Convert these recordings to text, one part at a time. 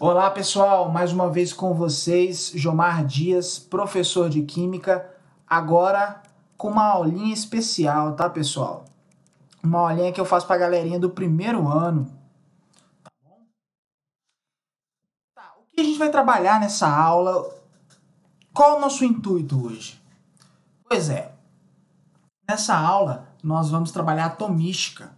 Olá pessoal, mais uma vez com vocês, Jomar Dias, professor de Química, agora com uma aulinha especial, tá pessoal? Uma aulinha que eu faço pra galerinha do primeiro ano. Tá bom? Tá, o que a gente vai trabalhar nessa aula? Qual é o nosso intuito hoje? Pois é, nessa aula nós vamos trabalhar atomística,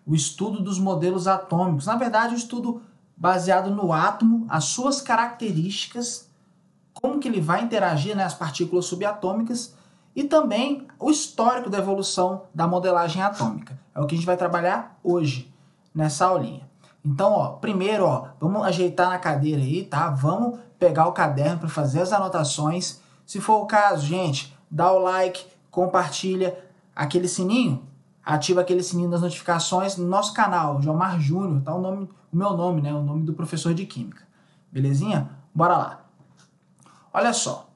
o estudo dos modelos atômicos. Na verdade, o estudo baseado no átomo, as suas características, como que ele vai interagir, né, as partículas subatômicas e também o histórico da evolução da modelagem atômica. É o que a gente vai trabalhar hoje nessa aulinha. Então, primeiro, vamos ajeitar na cadeira aí, tá? Vamos pegar o caderno para fazer as anotações. Se for o caso, gente, dá o like, compartilha, aquele sininho, ativa aquele sininho das notificações no nosso canal, Jomar Júnior, tá o meu nome, né? O nome do professor de Química. Belezinha? Bora lá. Olha só,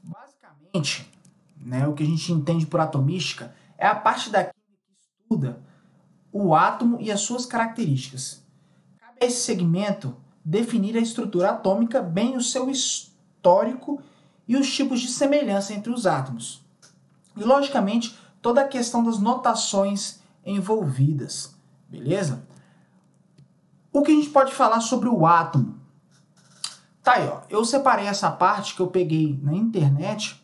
basicamente, né, o que a gente entende por atomística é a parte da química que estuda o átomo e as suas características. Cabe a esse segmento definir a estrutura atômica, bem o seu histórico e os tipos de semelhança entre os átomos. E, logicamente, toda a questão das notações envolvidas, beleza? O que a gente pode falar sobre o átomo? Tá aí, eu separei essa parte que eu peguei na internet,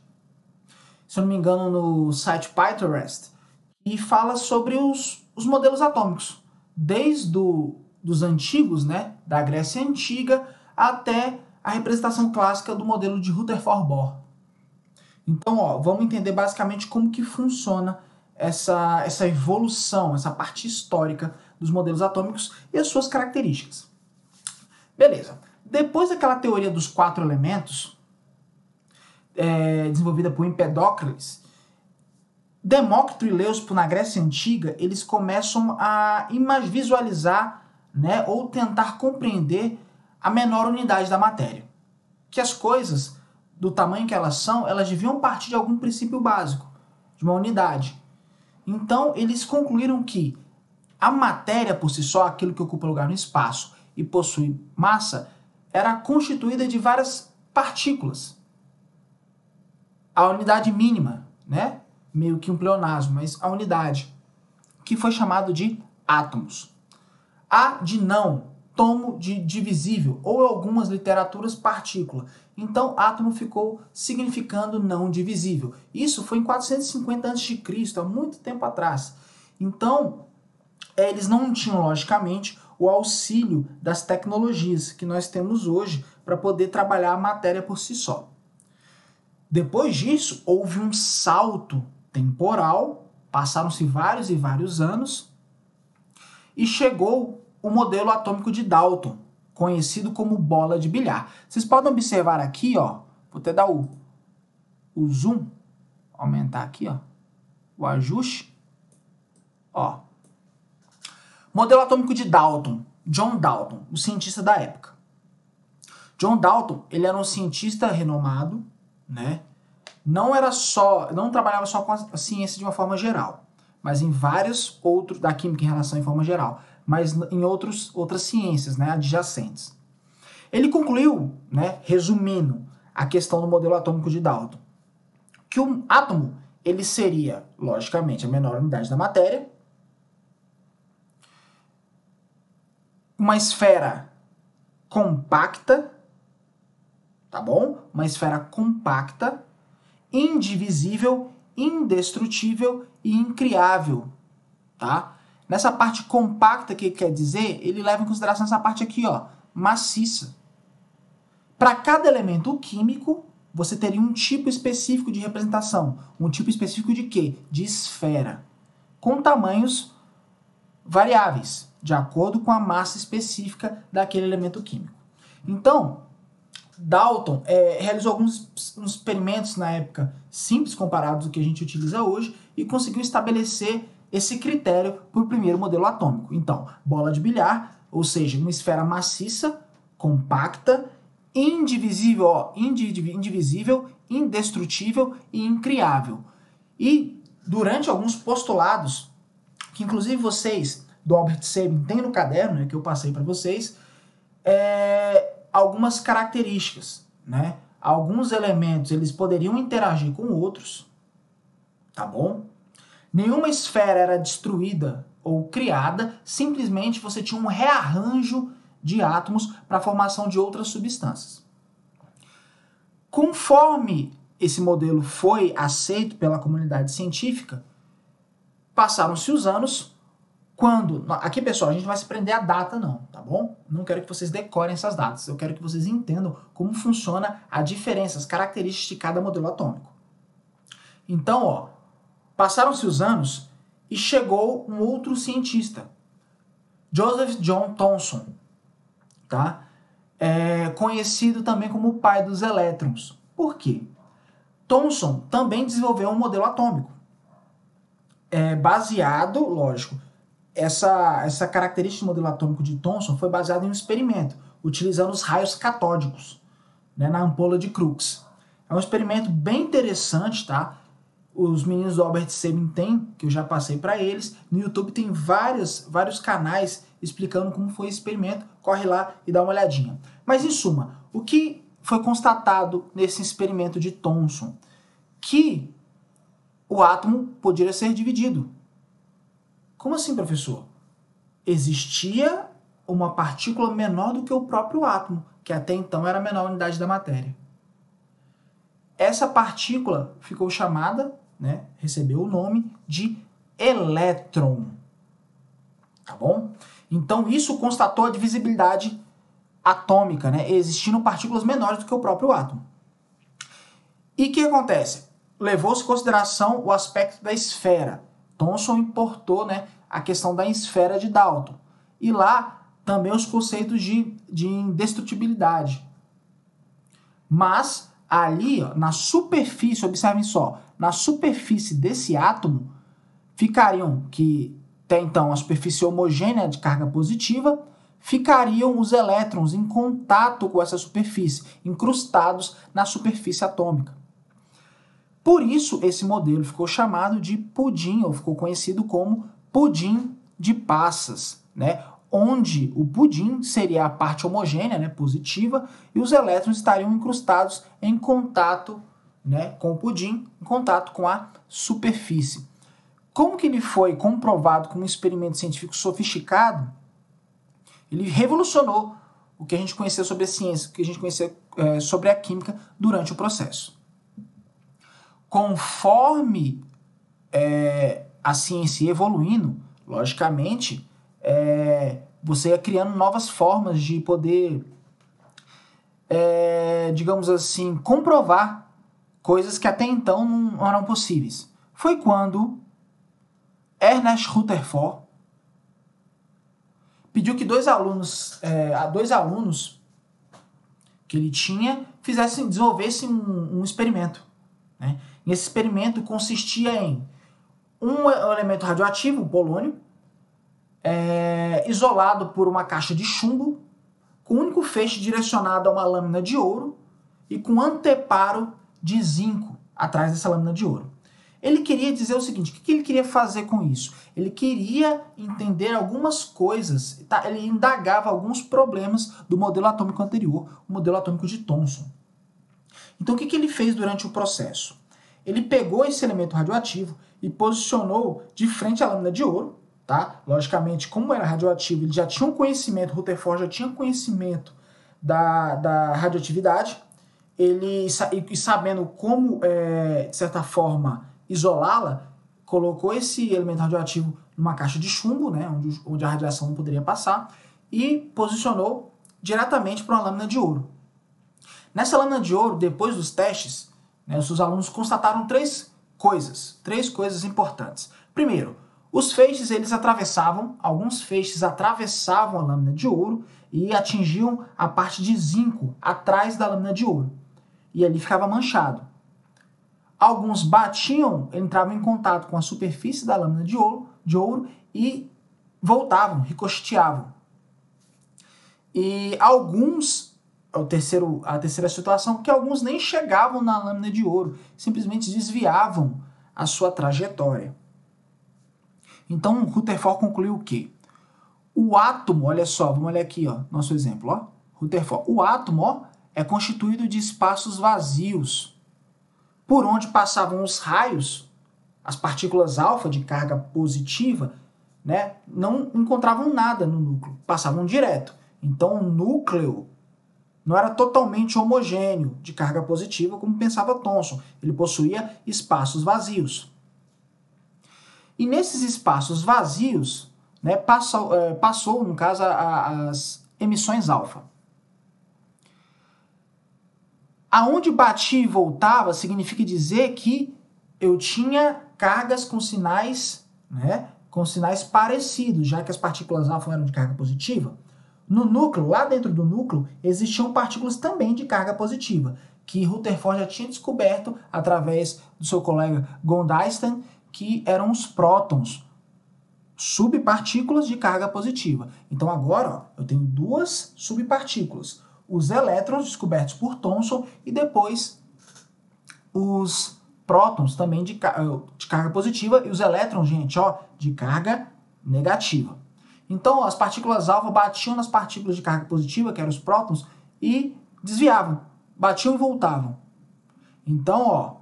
se eu não me engano, no site Pinterest, e fala sobre os modelos atômicos, desde dos antigos, né, da Grécia Antiga, até a representação clássica do modelo de Rutherford Bohr. Então, vamos entender basicamente como que funciona essa evolução, essa parte histórica dos modelos atômicos e as suas características. Beleza. Depois daquela teoria dos 4 elementos, desenvolvida por Empedocles, Demócrito e Leucipo, na Grécia Antiga, eles começam a visualizar, né, ou tentar compreender a menor unidade da matéria. Que as coisas, do tamanho que elas são, elas deviam partir de algum princípio básico, de uma unidade. Então, eles concluíram que a matéria por si só, aquilo que ocupa lugar no espaço e possui massa, era constituída de várias partículas. A unidade mínima, né? Meio que um pleonasmo, mas a unidade, que foi chamado de átomos. A de não, tomo de divisível, ou em algumas literaturas, partícula. Então, átomo ficou significando não divisível. Isso foi em 450 a.C., há muito tempo atrás. Então, eles não tinham, logicamente, o auxílio das tecnologias que nós temos hoje para poder trabalhar a matéria por si só. Depois disso, houve um salto temporal, passaram-se vários e vários anos, e chegou o modelo atômico de Dalton, conhecido como bola de bilhar. Vocês podem observar aqui, vou até dar o zoom, aumentar aqui, o ajuste, Modelo atômico de Dalton, John Dalton, o cientista da época. John Dalton, ele era um cientista renomado, né? Não trabalhava só com a ciência de uma forma geral, mas em vários outros, da química em relação em forma geral, mas em outras ciências, né, adjacentes. Ele concluiu, né, resumindo a questão do modelo atômico de Dalton, que o átomo, ele seria, logicamente, a menor unidade da matéria, uma esfera compacta, tá bom? Uma esfera compacta, indivisível, indestrutível e incriável, tá? Nessa parte compacta, que quer dizer, ele leva em consideração essa parte aqui, maciça. Para cada elemento químico, você teria um tipo específico de representação. Um tipo específico de quê? De esfera. Com tamanhos variáveis, de acordo com a massa específica daquele elemento químico. Então, Dalton realizou alguns experimentos na época simples comparados ao que a gente utiliza hoje e conseguiu estabelecer esse critério para o primeiro modelo atômico. Então, bola de bilhar, ou seja, uma esfera maciça, compacta, indivisível, indestrutível e incriável. E durante alguns postulados, que inclusive vocês do Albert Sabin têm no caderno, né, que eu passei para vocês, algumas características, né? Alguns elementos eles poderiam interagir com outros, tá bom? Nenhuma esfera era destruída ou criada, simplesmente você tinha um rearranjo de átomos para a formação de outras substâncias. Conforme esse modelo foi aceito pela comunidade científica, passaram-se os anos, quando... Aqui, pessoal, a gente não vai se prender a data, não, tá bom? Não quero que vocês decorem essas datas, eu quero que vocês entendam como funciona a diferença, as características de cada modelo atômico. Então, ó, passaram-se os anos e chegou um outro cientista, Joseph John Thomson, tá? Conhecido também como o pai dos elétrons. Por quê? Thomson também desenvolveu um modelo atômico, baseado, lógico, essa característica do modelo atômico de Thomson foi baseada em um experimento, utilizando os raios catódicos, né, na ampola de Crookes. É um experimento bem interessante, tá? Os meninos do Albert Sabin têm, que eu já passei para eles. No YouTube tem vários canais explicando como foi esse experimento. Corre lá e dá uma olhadinha. Mas, em suma, o que foi constatado nesse experimento de Thomson? Que o átomo poderia ser dividido. Como assim, professor? Existia uma partícula menor do que o próprio átomo, que até então era a menor unidade da matéria. Essa partícula ficou chamada, né, recebeu o nome de elétron. Tá bom? Então isso constatou a divisibilidade atômica, né, existindo partículas menores do que o próprio átomo. E o que acontece? Levou-se em consideração o aspecto da esfera. Thomson importou, né, a questão da esfera de Dalton. E lá também os conceitos de indestrutibilidade. Mas ali, ó, na superfície, observem só, na superfície desse átomo ficariam, que até então a superfície homogênea de carga positiva, ficariam os elétrons em contato com essa superfície, incrustados na superfície atômica. Por isso, esse modelo ficou chamado de pudim, ou ficou conhecido como pudim de passas, né? Onde o pudim seria a parte homogênea, né, positiva, e os elétrons estariam incrustados em contato, né, com o pudim, em contato com a superfície. Como que ele foi comprovado com um experimento científico sofisticado? Ele revolucionou o que a gente conhecia sobre a ciência, o que a gente conhecia sobre a química durante o processo. Conforme a ciência ia evoluindo, logicamente, você ia criando novas formas de poder, digamos assim, comprovar coisas que até então não eram possíveis. Foi quando Ernest Rutherford pediu que dois alunos que ele tinha desenvolvessem um experimento, né? E esse experimento consistia em um elemento radioativo, o polônio, isolado por uma caixa de chumbo, com o único feixe direcionado a uma lâmina de ouro e com anteparo de zinco atrás dessa lâmina de ouro. Ele queria dizer o seguinte, o que ele queria fazer com isso? Ele queria entender algumas coisas, tá? Ele indagava alguns problemas do modelo atômico anterior, o modelo atômico de Thomson. Então o que ele fez durante o processo? Ele pegou esse elemento radioativo e posicionou de frente à lâmina de ouro, tá? Logicamente, como era radioativo, ele já tinha um conhecimento, Rutherford já tinha conhecimento da radioatividade, ele, sabendo como, de certa forma, isolá-la, colocou esse elemento radioativo numa caixa de chumbo, né, onde a radiação não poderia passar, e posicionou diretamente para uma lâmina de ouro. Nessa lâmina de ouro, depois dos testes, né, os seus alunos constataram três coisas importantes. Primeiro, os feixes, alguns feixes atravessavam a lâmina de ouro e atingiam a parte de zinco atrás da lâmina de ouro. E ali ficava manchado. Alguns entravam em contato com a superfície da lâmina de ouro e voltavam, ricocheteavam. E alguns, a terceira situação, que alguns nem chegavam na lâmina de ouro, simplesmente desviavam a sua trajetória. Então, Rutherford concluiu o quê? O átomo, olha só, vamos olhar aqui, ó, nosso exemplo, ó. Rutherford. O átomo, ó, é constituído de espaços vazios, por onde passavam os raios, as partículas alfa de carga positiva, né, não encontravam nada no núcleo, passavam direto. Então o núcleo não era totalmente homogêneo de carga positiva, como pensava Thomson. Ele possuía espaços vazios. E nesses espaços vazios, né, passou, no caso, as emissões alfa. Aonde batia e voltava significa dizer que eu tinha cargas com sinais, né, com sinais parecidos, já que as partículas alfa eram de carga positiva. No núcleo, lá dentro do núcleo, existiam partículas também de carga positiva, que Rutherford já tinha descoberto através do seu colega Gondstein, que eram os prótons, subpartículas de carga positiva. Então agora, ó, eu tenho duas subpartículas, os elétrons descobertos por Thomson e depois os prótons também de carga positiva e os elétrons, gente, ó, de carga negativa. Então, as partículas alfa batiam nas partículas de carga positiva, que eram os prótons, e desviavam, batiam e voltavam. Então, ó,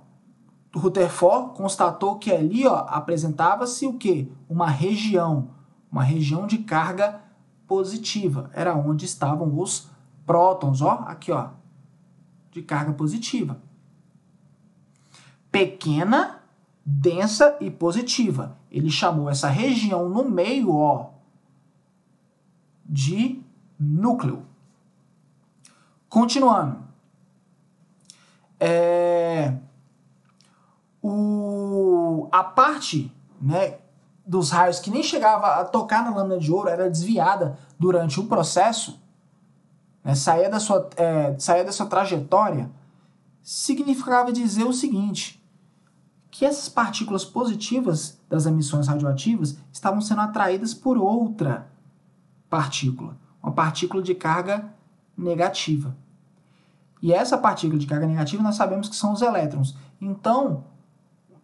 Rutherford constatou que ali, ó, apresentava-se o quê? Uma região de carga positiva. Era onde estavam os prótons, ó, aqui, ó, de carga positiva. Pequena, densa e positiva. Ele chamou essa região no meio, ó, de núcleo. Continuando. A parte, né, dos raios que nem chegava a tocar na lâmina de ouro era desviada durante o processo, né, saía da sua trajetória, significava dizer o seguinte, que essas partículas positivas das emissões radioativas estavam sendo atraídas por outra partícula, uma partícula de carga negativa. E essa partícula de carga negativa nós sabemos que são os elétrons. Então,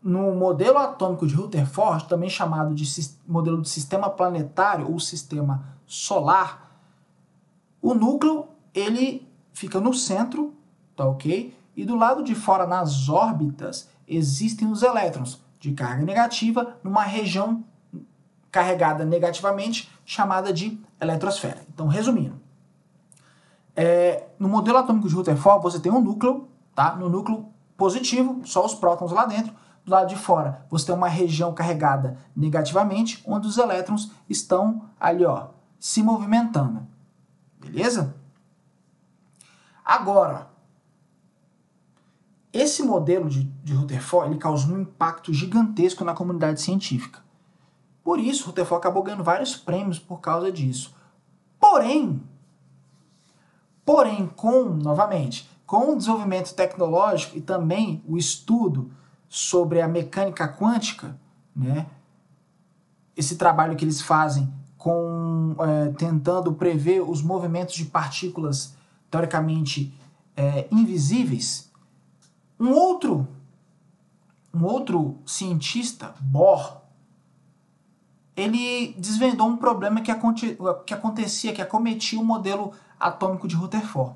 no modelo atômico de Rutherford, também chamado de modelo de sistema planetário ou sistema solar, o núcleo ele fica no centro, tá ok? E do lado de fora, nas órbitas, existem os elétrons de carga negativa numa região carregada negativamente, chamada de eletrosfera. Então, resumindo, no modelo atômico de Rutherford, você tem um núcleo, tá? No núcleo positivo, só os prótons lá dentro. Do lado de fora, você tem uma região carregada negativamente, onde os elétrons estão ali, ó, se movimentando. Beleza? Agora, esse modelo de Rutherford, ele causou um impacto gigantesco na comunidade científica. Por isso, Rutherford acabou ganhando vários prêmios por causa disso. Porém, com o desenvolvimento tecnológico e também o estudo sobre a mecânica quântica, né, esse trabalho que eles fazem tentando prever os movimentos de partículas teoricamente invisíveis, um outro cientista, Bohr, ele desvendou um problema que acometia o modelo atômico de Rutherford.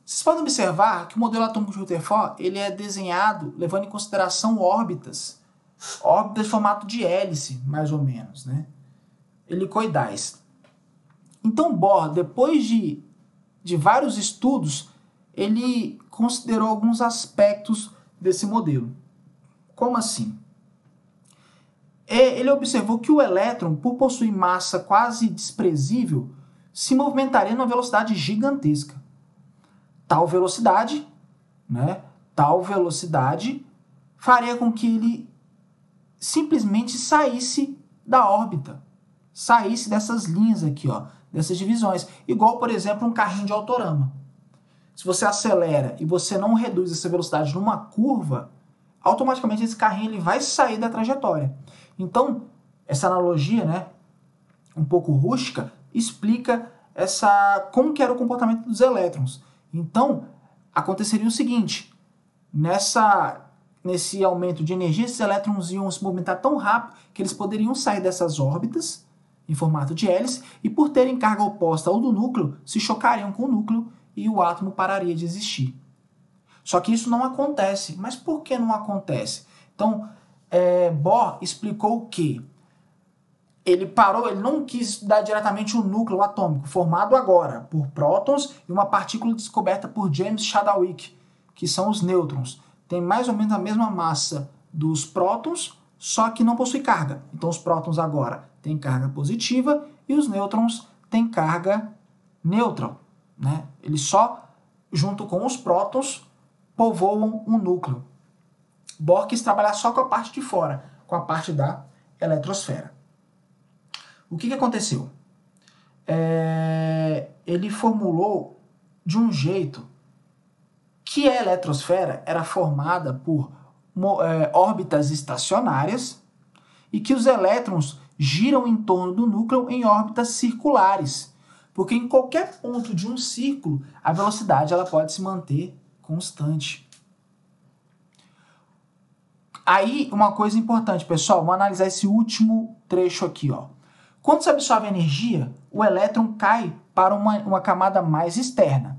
Vocês podem observar que o modelo atômico de Rutherford ele é desenhado levando em consideração órbitas de formato de hélice, mais ou menos, né? Helicoidais. Então Bohr, depois de vários estudos, ele considerou alguns aspectos desse modelo. Como assim? Ele observou que o elétron, por possuir massa quase desprezível, se movimentaria numa velocidade gigantesca. Tal velocidade faria com que ele simplesmente saísse da órbita, saísse dessas linhas aqui, ó, dessas divisões. Igual, por exemplo, um carrinho de autorama. Se você acelera e você não reduz essa velocidade numa curva, automaticamente esse carrinho ele vai sair da trajetória. Então, essa analogia, né, um pouco rústica, explica como que era o comportamento dos elétrons. Então, aconteceria o seguinte, nesse aumento de energia, esses elétrons iam se movimentar tão rápido que eles poderiam sair dessas órbitas, em formato de hélice e por terem carga oposta ao do núcleo, se chocariam com o núcleo e o átomo pararia de existir. Só que isso não acontece. Mas por que não acontece? Então, Bohr explicou que ele não quis estudar diretamente o núcleo atômico, formado agora por prótons e uma partícula descoberta por James Chadwick, que são os nêutrons. Tem mais ou menos a mesma massa dos prótons, só que não possui carga. Então os prótons agora têm carga positiva e os nêutrons têm carga neutra, né? Eles só, junto com os prótons, povoam um núcleo. Bohr quis trabalhar só com a parte de fora, com a parte da eletrosfera. O que aconteceu? Ele formulou de um jeito que a eletrosfera era formada por órbitas estacionárias e que os elétrons giram em torno do núcleo em órbitas circulares, porque em qualquer ponto de um círculo a velocidade ela pode se manter constante. Aí, uma coisa importante, pessoal, vamos analisar esse último trecho aqui, ó. Quando se absorve energia, o elétron cai para uma camada mais externa.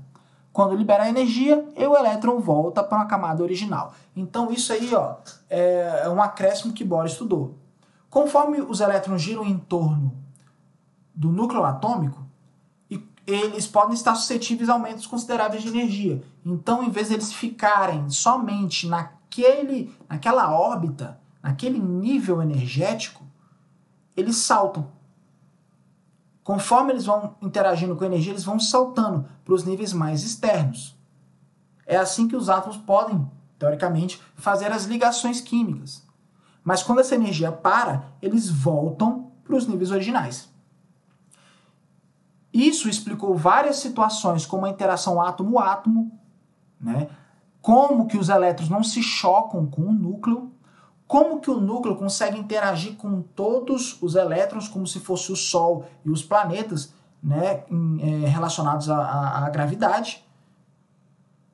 Quando libera a energia, o elétron volta para uma camada original. Então, isso aí, ó, é um acréscimo que Bohr estudou. Conforme os elétrons giram em torno do núcleo atômico, eles podem estar suscetíveis a aumentos consideráveis de energia. Então, em vez de eles ficarem somente naquela órbita, naquele nível energético, eles saltam. Conforme eles vão interagindo com a energia, eles vão saltando para os níveis mais externos. É assim que os átomos podem, teoricamente, fazer as ligações químicas. Mas quando essa energia para, eles voltam para os níveis originais. Isso explicou várias situações, como a interação átomo-átomo, né? Como que os elétrons não se chocam com o núcleo, como que o núcleo consegue interagir com todos os elétrons, como se fosse o Sol e os planetas, né, relacionados à gravidade.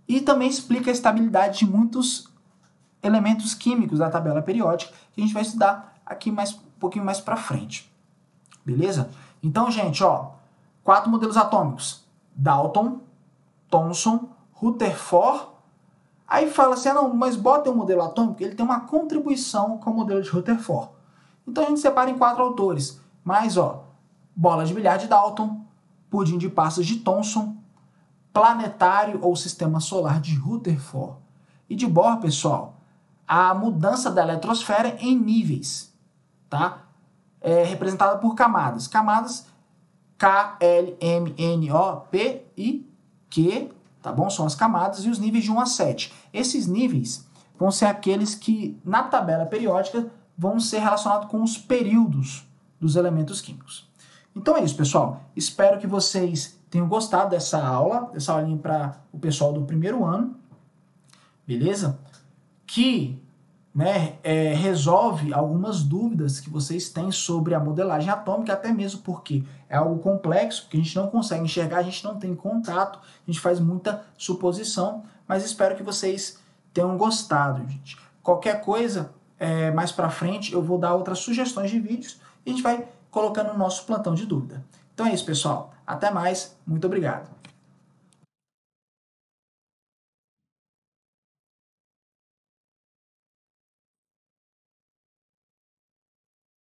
E também explica a estabilidade de muitos elementos químicos da tabela periódica, que a gente vai estudar aqui um pouquinho mais para frente. Beleza? Então, gente, ó, 4 modelos atômicos: Dalton, Thomson, Rutherford. Aí fala assim, não, mas Bohr tem um modelo atômico, ele tem uma contribuição com o modelo de Rutherford. Então a gente separa em 4 autores. Mas, ó, bola de bilhar de Dalton, pudim de passas de Thomson, planetário ou sistema solar de Rutherford. E de Bohr, pessoal, a mudança da eletrosfera em níveis, tá? É representada por camadas. Camadas K, L, M, N, O, P e Q, tá bom? São as camadas e os níveis de 1 a 7. Esses níveis vão ser aqueles que, na tabela periódica, vão ser relacionados com os períodos dos elementos químicos. Então é isso, pessoal. Espero que vocês tenham gostado dessa aula, dessa aulinha para o pessoal do primeiro ano, beleza? Que, né, resolve algumas dúvidas que vocês têm sobre a modelagem atômica, até mesmo porque é algo complexo, que a gente não consegue enxergar, a gente não tem contato, a gente faz muita suposição, mas espero que vocês tenham gostado, gente. Qualquer coisa, mais pra frente, eu vou dar outras sugestões de vídeos e a gente vai colocando no nosso plantão de dúvida. Então é isso, pessoal. Até mais. Muito obrigado.